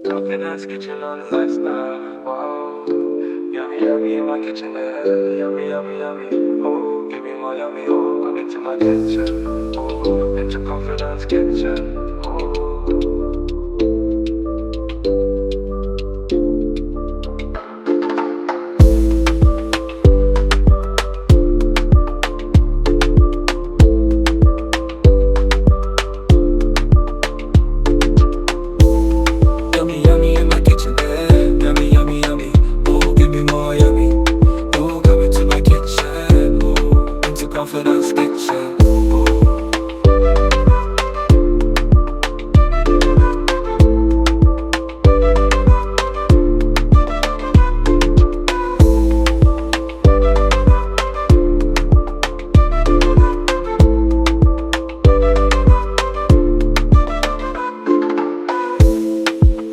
Happiness kitchen on the lifestyle. Wow. Yummy, yummy in my kitchen. Yummy, yummy, yummy. Oh, give me more yummy. Oh, come into my kitchen. Oh, into confidence kitchen. Oh. Confidence kitchen.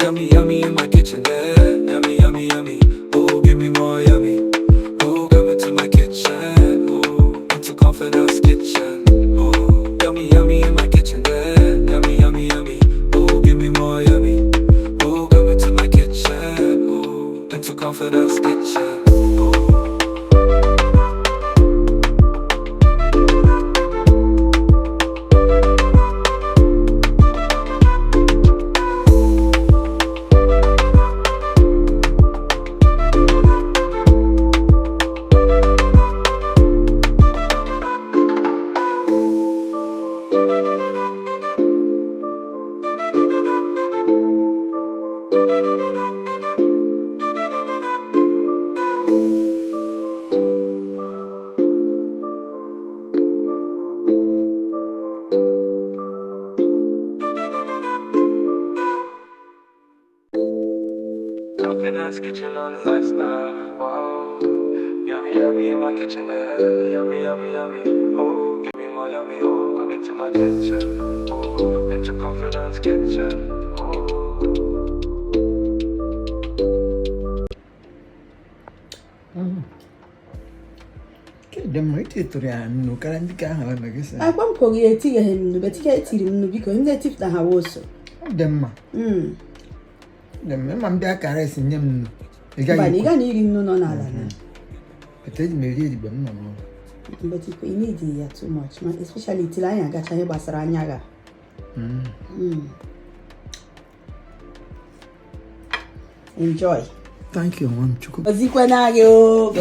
Yummy, yummy in my kitchen, yeah. Yummy, yummy, yummy. Oh, give me more yummy. Oh, come into my kitchen. Oh, into confidence kitchen. Oh, yummy, yummy in my kitchen, yeah. Yummy, yummy, yummy. Oh, give me more yummy. Oh, come into my kitchen. Oh, into confidence kitchen. Happiness kitchen on the lifestyle. Wow. Yummy, yummy in my kitchen. Yummy, yummy, yummy. Oh, give me more yummy. Oh, come into my kitchen. Oh, into confidence kitchen. Dem wait no karandika ha na gesa. Akwa mpogi eti henu betika eti mu biko native na hawoso. Dem ma. Dem ma mbia caress nyem no. Ba ni ga ni ri no no na ala na. Ete me ri di bem no. But you need it too much, especially till I got a basara nyaga. Enjoy. Thank you, Mom Chuku. Bazikwa na yo.